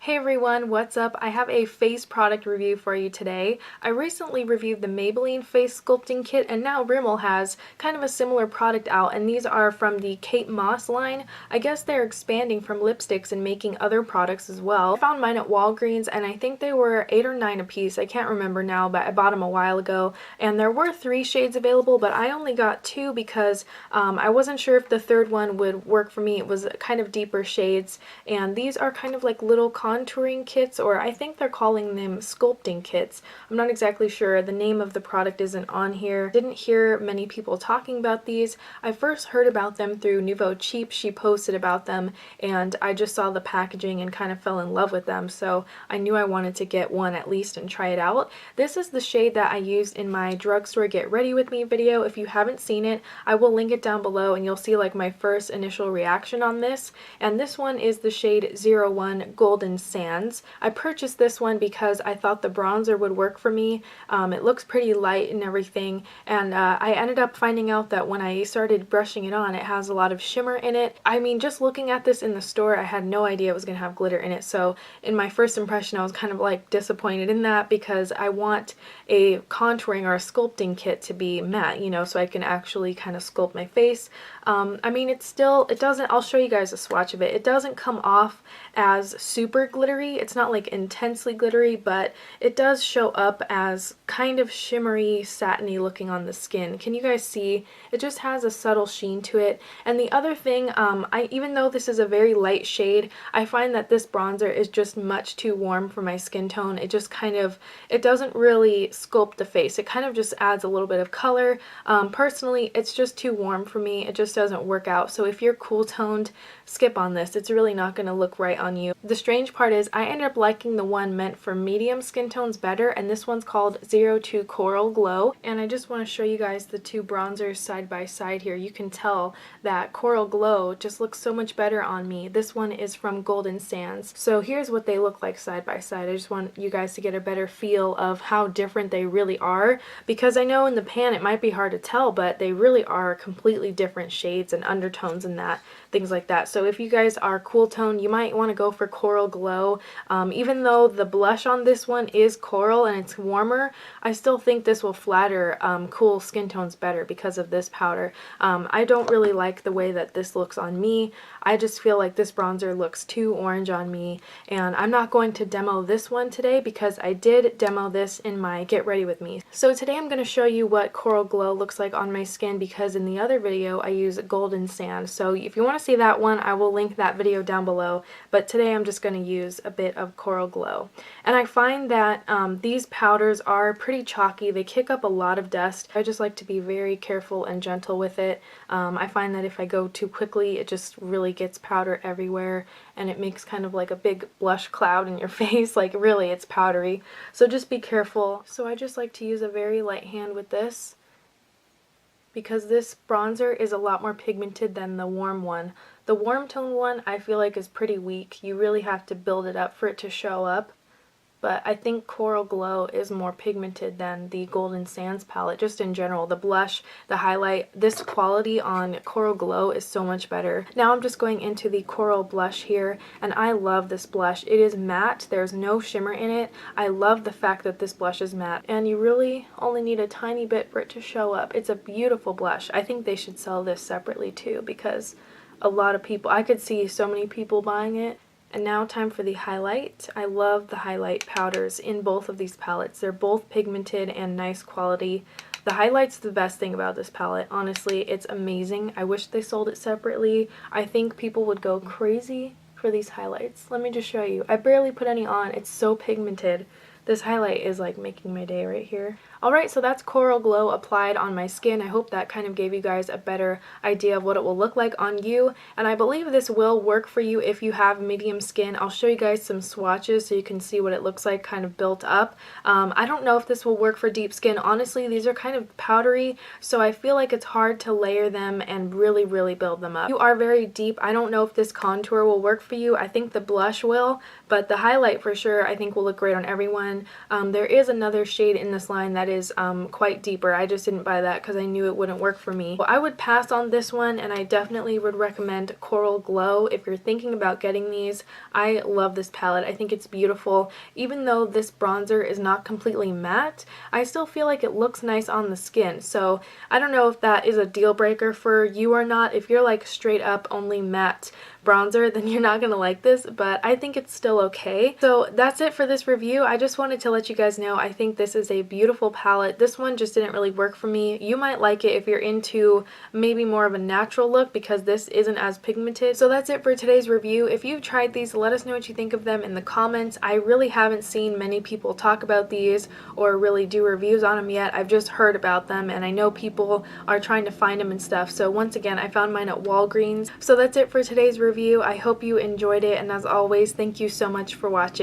Hey everyone, what's up? I have a face product review for you today. I recently reviewed the Maybelline face sculpting kit, and now Rimmel has kind of a similar product out, and these are from the Kate Moss line. I guess they're expanding from lipsticks and making other products as well. I found mine at Walgreens and I think they were 8 or 9 a piece. I can't remember now, but I bought them a while ago, and there were 3 shades available, but I only got 2 because I wasn't sure if the third one would work for me. It was kind of deeper shades, and these are kind of like little contouring kits, or I think they're calling them sculpting kits. I'm not exactly sure. The name of the product isn't on here. Didn't hear many people talking about these. I first heard about them through Nouveau Cheap. She posted about them and I just saw the packaging and kind of fell in love with them, so I knew I wanted to get one at least and try it out. This is the shade that I used in my drugstore Get Ready With Me video. If you haven't seen it, I will link it down below and you'll see like my first initial reaction on this. And this one is the shade 01 Golden Sands. I purchased this one because I thought the bronzer would work for me. It looks pretty light and everything, and I ended up finding out that when I started brushing it on, it has a lot of shimmer in it. I mean, just looking at this in the store, I had no idea it was going to have glitter in it, so in my first impression I was kind of like disappointed in that, because I want a contouring or a sculpting kit to be matte, you know, so I can actually kind of sculpt my face. I mean, it doesn't, I'll show you guys a swatch of it. It doesn't come off as super glittery. It's not like intensely glittery, but it does show up as kind of shimmery, satiny looking on the skin. Can you guys see? It just has a subtle sheen to it. And the other thing, even though this is a very light shade, I find that this bronzer is just much too warm for my skin tone. It just kind of, it doesn't really sculpt the face. It kind of just adds a little bit of color. Personally, it's just too warm for me. It just doesn't work out. So if you're cool toned, skip on this. It's really not going to look right on you. The strange part is I ended up liking the one meant for medium skin tones better, and this one's called 02 Coral Glow. And I just want to show you guys the two bronzers side by side here. You can tell that Coral Glow just looks so much better on me. This one is from Golden Sands. So here's what they look like side by side. I just want you guys to get a better feel of how different they really are, because I know in the pan it might be hard to tell, but they really are completely different shades and undertones and that, things like that. So if you guys are cool tone, you might want to go for Coral Glow. Even though the blush on this one is coral and it's warmer, I still think this will flatter cool skin tones better because of this powder. I don't really like the way that this looks on me. I just feel like this bronzer looks too orange on me, and I'm not going to demo this one today because I did demo this in my Get Ready With Me. So today I'm going to show you what Coral Glow looks like on my skin, because in the other video I use Golden Sand. So if you want to see that one, I will link that video down below, but today I'm just going to use a bit of Coral Glow. And I find that these powders are pretty chalky. They kick up a lot of dust. I just like to be very careful and gentle with it. I find that if I go too quickly, it just really gets powder everywhere and it makes kind of like a big blush cloud in your face. Like, really, it's powdery. So just be careful. So I just like to use a very light hand with this, because this bronzer is a lot more pigmented than the warm one. The warm tone one I feel like is pretty weak. You really have to build it up for it to show up. But I think Coral Glow is more pigmented than the Golden Sands palette, just in general. The blush, the highlight, this quality on Coral Glow is so much better. Now I'm just going into the Coral blush here, and I love this blush. It is matte, there's no shimmer in it. I love the fact that this blush is matte, and you really only need a tiny bit for it to show up. It's a beautiful blush. I think they should sell this separately too, because a lot of people, I could see so many people buying it. And now time for the highlight. I love the highlight powders in both of these palettes. They're both pigmented and nice quality. The highlight's the best thing about this palette. Honestly, it's amazing. I wish they sold it separately. I think people would go crazy for these highlights. Let me just show you. I barely put any on. It's so pigmented. This highlight is like making my day right here. Alright, so that's Coral Glow applied on my skin. I hope that kind of gave you guys a better idea of what it will look like on you. And I believe this will work for you if you have medium skin. I'll show you guys some swatches so you can see what it looks like kind of built up. I don't know if this will work for deep skin. Honestly, these are kind of powdery, so I feel like it's hard to layer them and really, really build them up. You are very deep. I don't know if this contour will work for you. I think the blush will, but the highlight for sure I think will look great on everyone. one. There is another shade in this line that is quite deeper. I just didn't buy that because I knew it wouldn't work for me. Well, I would pass on this one, and I definitely would recommend Coral Glow if you're thinking about getting these. I love this palette. I think it's beautiful. Even though this bronzer is not completely matte, I still feel like it looks nice on the skin. So I don't know if that is a deal breaker for you or not. If you're like straight up only matte bronzer, then you're not gonna like this, but I think it's still okay. So that's it for this review. I just wanted to let you guys know I think this is a beautiful palette. This one just didn't really work for me. You might like it if you're into maybe more of a natural look because this isn't as pigmented. So that's it for today's review. If you've tried these, let us know what you think of them in the comments. I really haven't seen many people talk about these or really do reviews on them yet. I've just heard about them, and I know people are trying to find them and stuff. So once again, I found mine at Walgreens. So that's it for today's review. I hope you enjoyed it, and as always, thank you so much for watching.